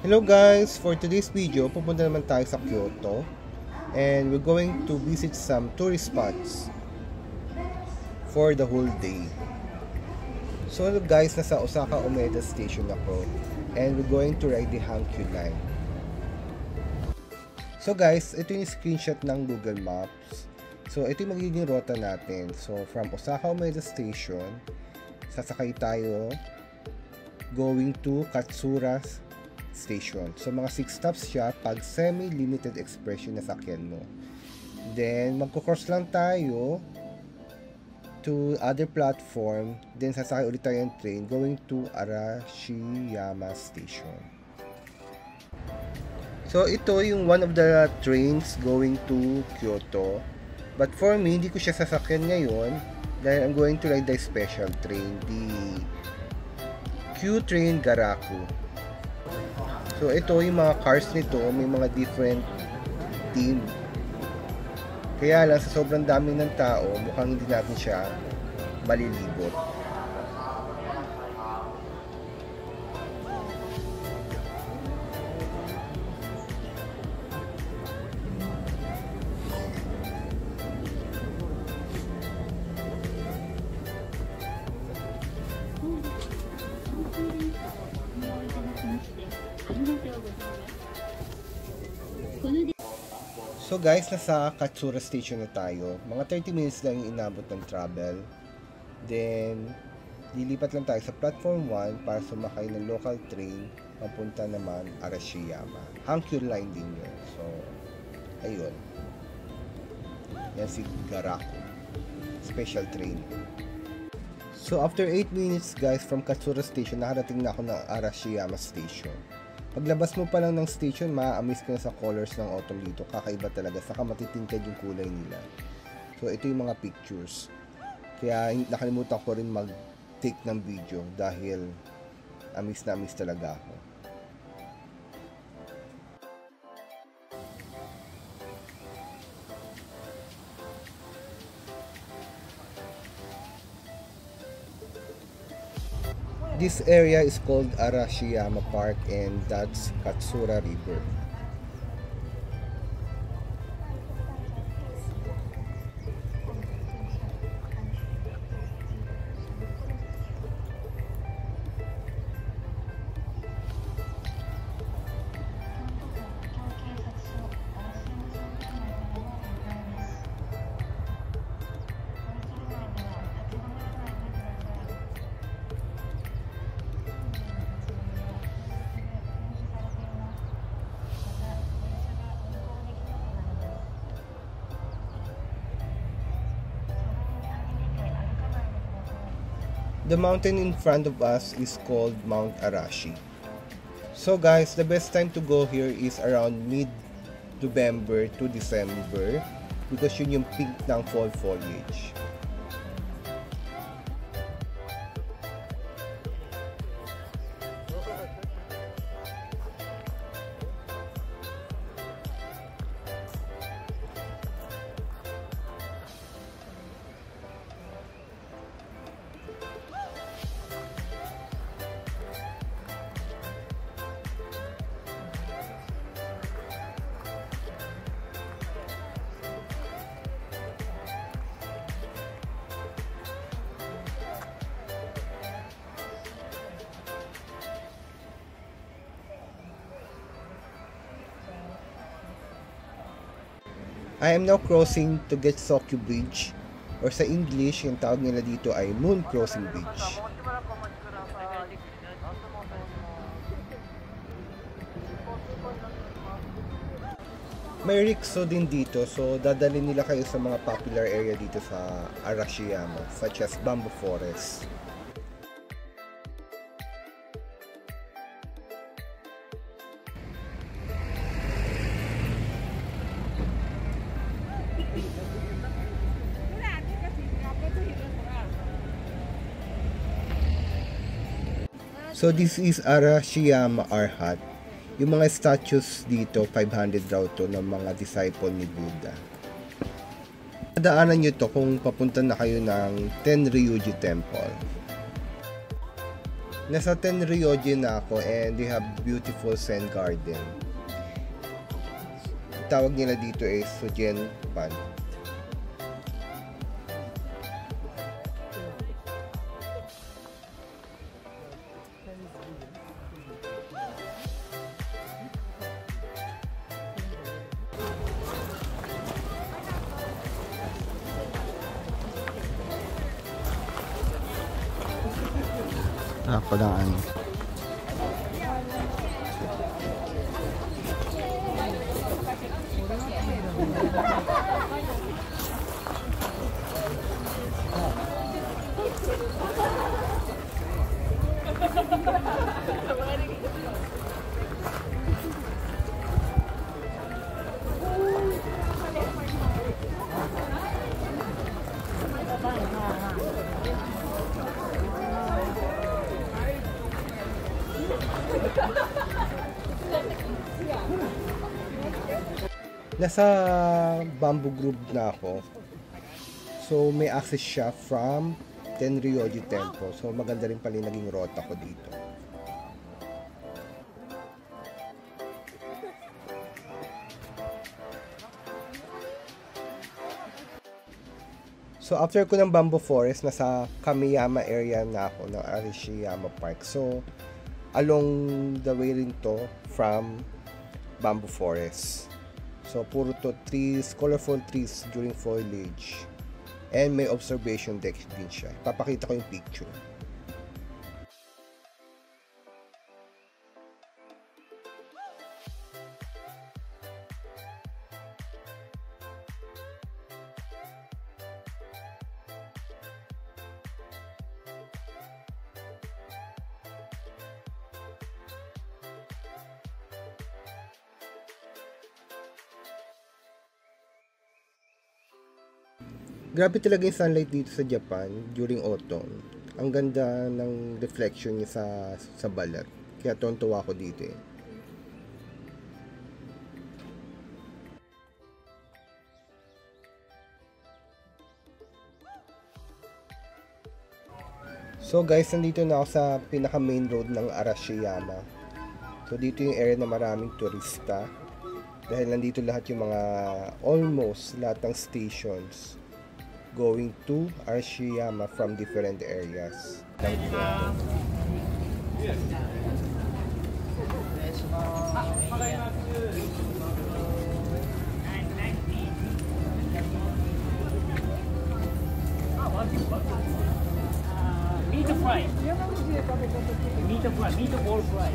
Hello guys! For today's video, pupunta naman tayo sa Kyoto and we're going to visit some tourist spots for the whole day. So guys, nasa Osaka Umeda Station ako and we're going to ride the Hankyu Line. So guys, ito yung screenshot ng Google Maps. So ito yung magiging rota natin. So from Osaka Umeda Station, sasakay tayo going to Katsura Station. So mga 6 stops siya pag semi-limited express yung nasakyan mo. Then magko-cross lang tayo to other platform. Then sasakay ulit tayo ng train going to Arashiyama Station. So ito yung one of the trains going to Kyoto. But for me, hindi ko siya sasakyan ngayon dahil I'm going to ride the special train, the Q Train Garaku. So ito yung mga cars nito, may mga different team. Kaya lang sa sobrang dami ng tao, mukhang hindi natin siya malilibot. So guys, nasa Katsura Station na tayo. Mga 30 minutes lang yung inabot ng travel. Then, lilipat lang tayo sa platform 1 para sumakay ng local train papunta naman Arashiyama. Hankyu Line din yun. So, ayun. Yan si Garaku. Special train. So, after 8 minutes guys from Katsura Station, nakarating na ako ng Arashiyama Station. Paglabas mo pa lang ng station, ma-amaze ka na sa colors ng autumn dito. Kakaiba talaga. Saka matitingkad yung kulay nila. So, ito yung mga pictures. Kaya nakalimutan ko rin mag-take ng video dahil amaze na amaze talaga ako. This area is called Arashiyama Park and that's Katsura River. The mountain in front of us is called Mount Arashi. So guys, the best time to go here is around mid-November to December because yun yung peak ng fall foliage. I am now crossing to Getsoku Bridge or sa English, yung tawag nila dito ay Moon Crossing Bridge. May rikso din dito, so dadalhin nila kayo sa mga popular area dito sa Arashiyama such as Bamboo Forest. So this is Arashiyama Arhat. Yung mga statues dito, 500 raw to ng mga disciple ni Buddha. Daanan nyo to kung papunta na kayo ng Tenryuji Temple. Nasa Tenryoji na ako and they have beautiful Zen garden. Tawag nila dito ay Sujenpan. Ako lang ano. Nasa Bamboo Grove na ako. So may access siya from Tenryoji Temple. So maganda rin pala yung naging rota ko dito. So after ko ng Bamboo Forest, nasa Kamiyama area na ako ng Arashiyama Park. So along the way rin to from Bamboo Forest. So, puro to trees, colorful trees during foliage. And may observation deck din siya. Papakita ko yung picture. Grabe talaga yung sunlight dito sa Japan during autumn. Ang ganda ng reflection niya sa balat. Kaya tuwa ako dito eh. So guys, nandito na ako sa pinaka main road ng Arashiyama. So dito yung area na maraming turista. Dahil nandito lahat yung mga almost lahat ng stations going to Arashiyama from different areas. Thank you. Meat fry. Meatball fry.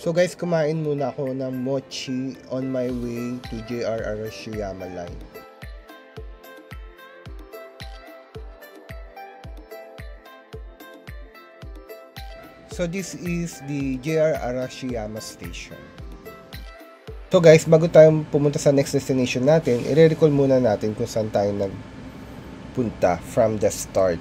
So guys, kumain muna ako ng mochi on my way to JR Arashiyama line. So this is the JR Arashiyama station. So guys, bago tayo pumunta sa next destination natin, i-recall muna natin kung saan tayo nagpunta from the start.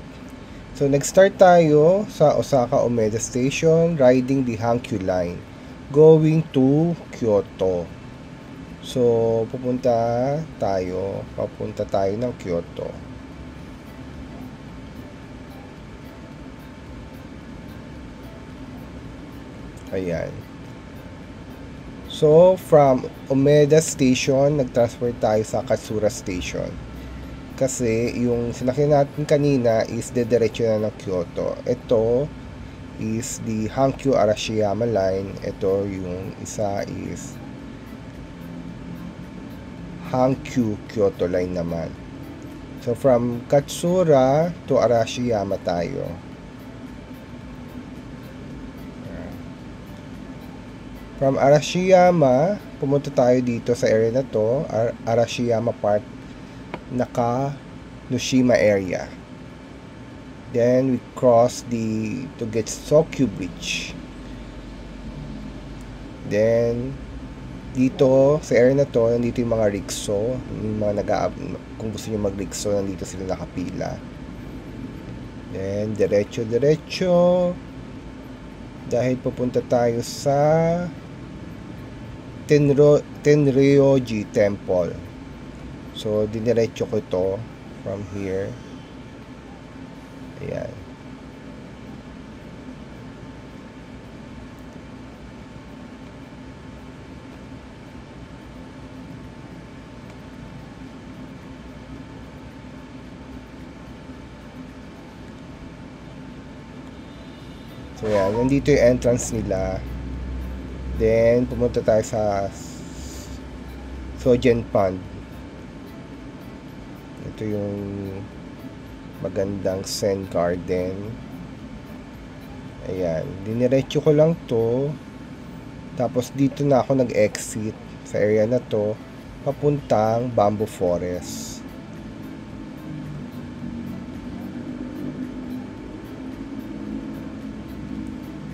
So nag-start tayo sa Osaka Umeda Station riding the Hankyu line going to Kyoto. So, papunta tayo ng Kyoto. Ayan. So, from Umeda Station, nag-transfer tayo sa Katsura Station. Kasi, yung sinakyan natin kanina is dediretso na ng Kyoto. Ito is the Hankyu Arashiyama line. Ito yung isa is Hankyu Kyoto line naman. So from Katsura to Arashiyama tayo. From Arashiyama, pumunta tayo dito sa area na to, Arashiyama Park, Naka-Nushima area. Then we cross to get Sokyu Bridge. Then dito sa area na to, nandito yung mga rikso, yung mga kung gusto niyo mag-rikso, nandito sila nakapila. Then diretso dahil pupunta tayo sa Tenryoji Temple. So diniretso ko ito from here. Ayan. So yan, nandito yung entrance nila. Then pumunta tayo sa Sojen Pond. Ito yung magandang Zen Garden. Ayan, diniretso ko lang to. Tapos dito na ako nag-exit sa area na to papuntang Bamboo Forest.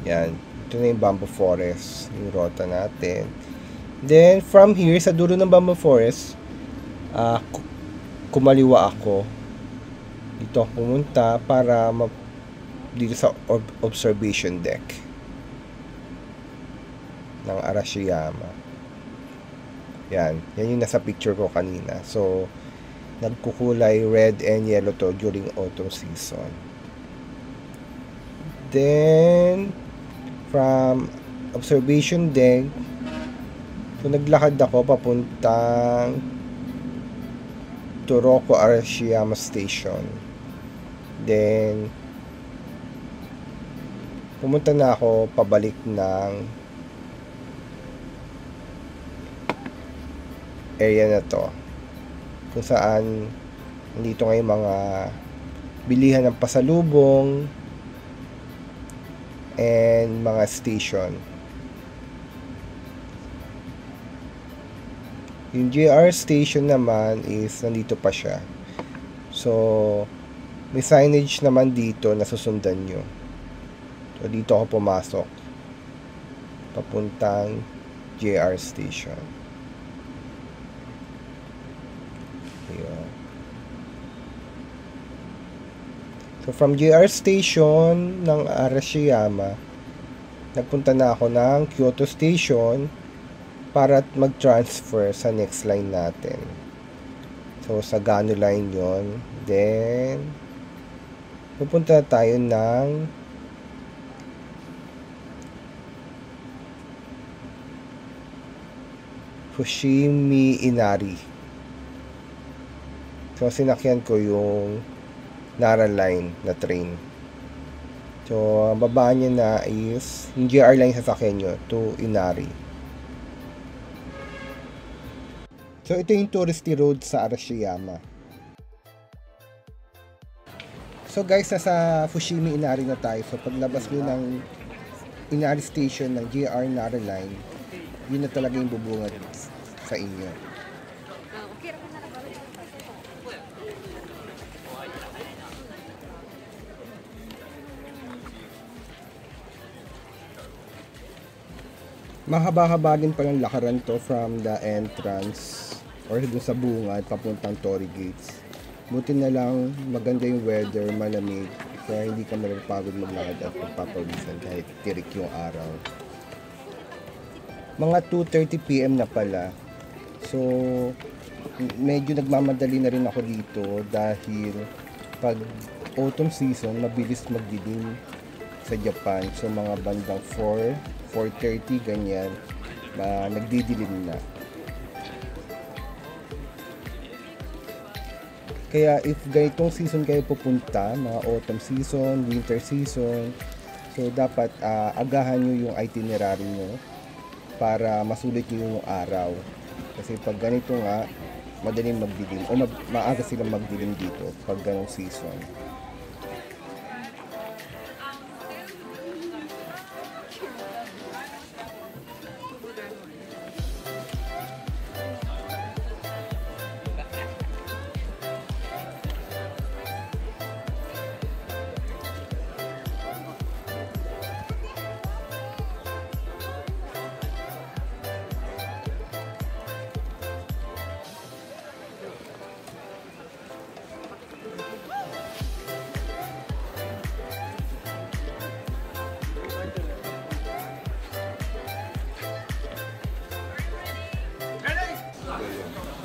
Yan, ito na yung Bamboo Forest, yung rota natin. Then from here, sa dulo ng Bamboo Forest, kumaliwa ako. Dito ako pumunta para dito sa observation deck ng Arashiyama. Yan yung nasa picture ko kanina. So, nagkukulay red and yellow to during autumn season. Then, from observation deck, so naglakad ako papuntang Toroko Arashiyama Station. Then, pumunta na ako pabalik ng area na to, kung saan nandito ngayon mga bilihan ng pasalubong and mga station. Yung JR station naman is nandito pa siya. So, may signage naman dito na susundan nyo. So, dito ako pumasok papuntang JR station. Ayan. So, from JR station ng Arashiyama, nagpunta na ako ng Kyoto station para mag-transfer sa next line natin. So, sa Gano line yon. Then, pupunta tayo ng Fushimi Inari. So, sinakyan ko yung Nara line na train. So, ang baba niya na is yung JR line sasakyan nyo to Inari. So, ito yung touristy road sa Arashiyama. So, guys, nasa Fushimi Inari na tayo. So, paglabas nyo ng Inari Station ng JR Nara Line, yun na talaga yung bubungad sa inyo. Mahaba-haba din palang lakaran to from the entrance or dun sa bungad papuntang Torii Gates. Buti na lang maganda yung weather, malamig, kaya hindi ka malapagod maglakad at magpapawisan kahit tirik yung araw. Mga 2:30 PM na pala. So, medyo nagmamadali na rin ako dito dahil pag autumn season, mabilis magdilim sa Japan. So, mga bandang 4:30 ganyan, nagdidilim na. Kaya if ganitong season kayo pupunta, mga autumn season, winter season, so dapat agahan nyo yung itinerary nyo para masulit nyo yung araw. Kasi pag ganito nga, madaling magdilim o maaga silang magdilim dito pag ganong season.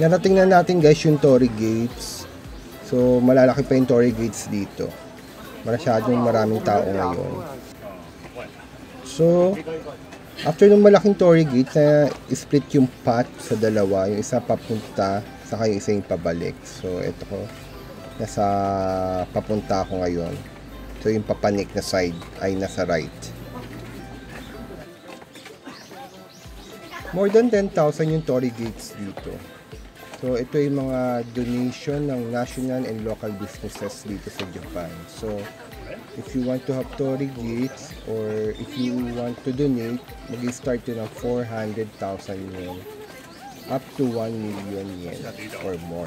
Narating na natin guys yung Torii Gates. So malalaki pa yung Torii Gates dito. Masyadong maraming tao ngayon. So after ng malaking Torii Gates na split yung path sa dalawa, yung isa papunta saka yung isa yung pabalik. So ito ko, nasa papunta ako ngayon. So yung papanik na side ay nasa right. More than 10,000 yung torii gates dito. So ito yung mga donation ng national and local businesses dito sa Japan. So if you want to have torii gates or if you want to donate, mag-start yun ng 400,000 yen up to 1 million yen or more.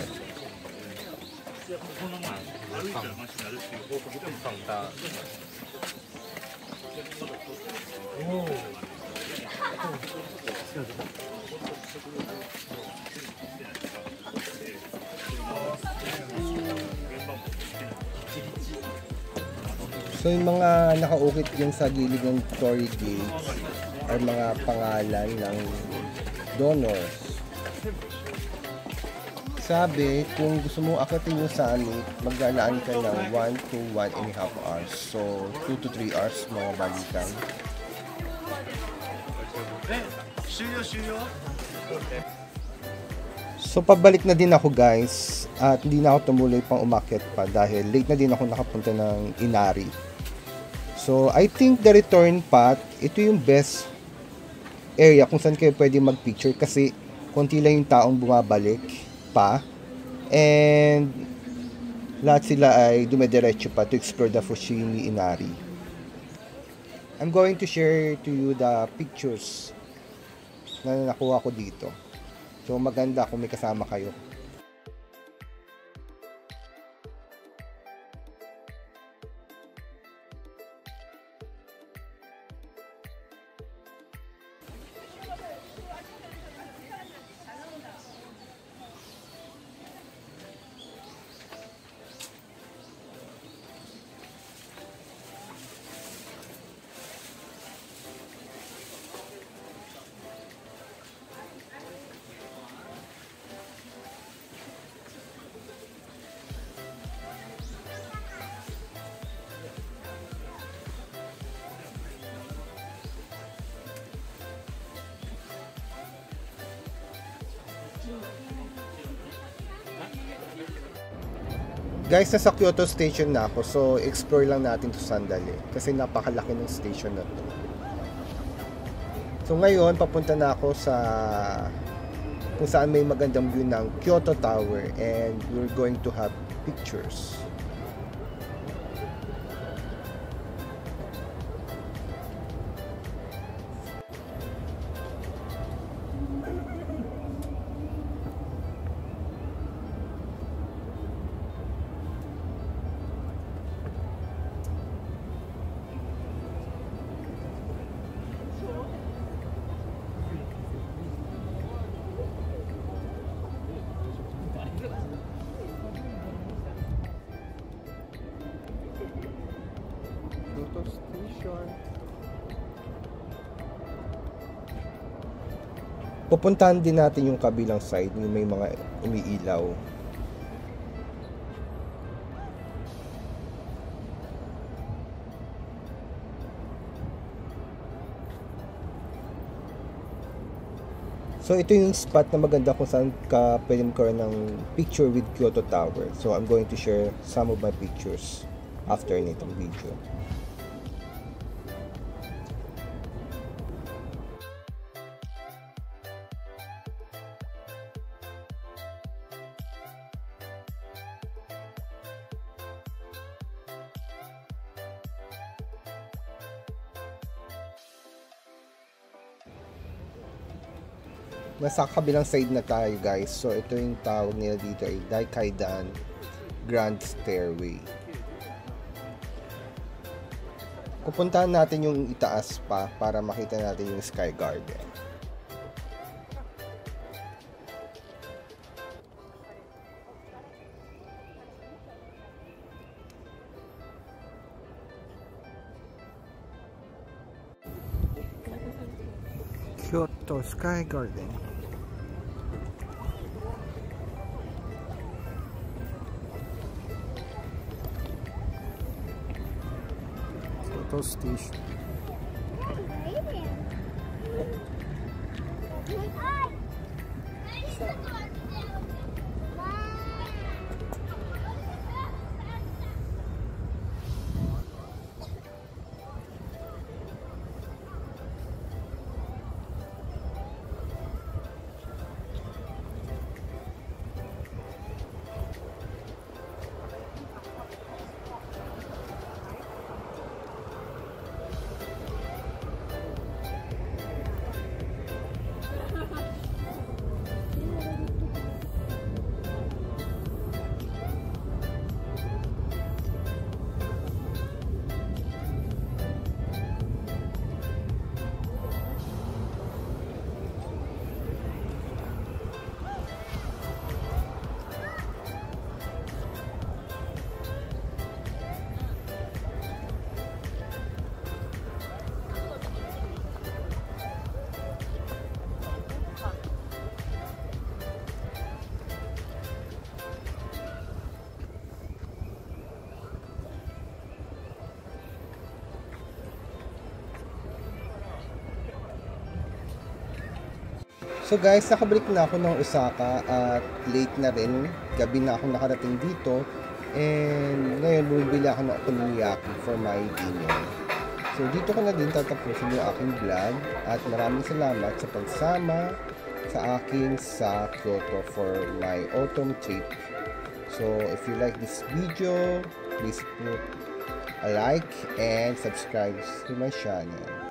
So yung mga nakaukit dyan sa gilid ng torii gates ay mga pangalan ng donors. Sabi, kung gusto mo akitin yung summit, maglalaan ka ng 1 to 1.5 hours. So, 2 to 3 hours mga balikan. So, pabalik na din ako guys. At hindi na ako tumuloy pang umakyat pa dahil late na din ako nakapunta ng Inari. So, I think the return path, ito yung best area kung saan kayo pwede mag-picture kasi konti lang yung taong bumabalik pa and lahat sila ay dumediretso pa to explore the Fushimi Inari. I'm going to share to you the pictures na nakuha ko dito. So maganda kung may kasama kayo. Guys, nasa Kyoto Station na ako. So, explore lang natin to sandali. Kasi napakalaki ng station na to. So, ngayon, papunta na ako sa kung saan may magandang view ng Kyoto Tower. And we're going to have pictures. Station. Pupuntahan din natin yung kabilang side, yung may mga umiilaw. So ito yung spot na maganda kung saan ka pwede magkaroon ng picture with Kyoto Tower. So I'm going to share some of my pictures after nitong video. Nasa kabilang side na tayo guys. So ito yung tawag nila dito ay Daikaidan Grand Stairway. Pupuntahan natin yung itaas pa para makita natin yung Sky Garden. Kyoto Sky Garden. Kyoto Station. So guys, nakabalik na ako ng Osaka at late na rin. Gabi na ako nakarating dito. And ngayon, bumibili ako ng okonomiyaki for my dinner. So dito ko na din tatapusin yung aking vlog. At maraming salamat sa pagsama sa akin sa Kyoto for my autumn trip. So if you like this video, please put a like and subscribe to my channel.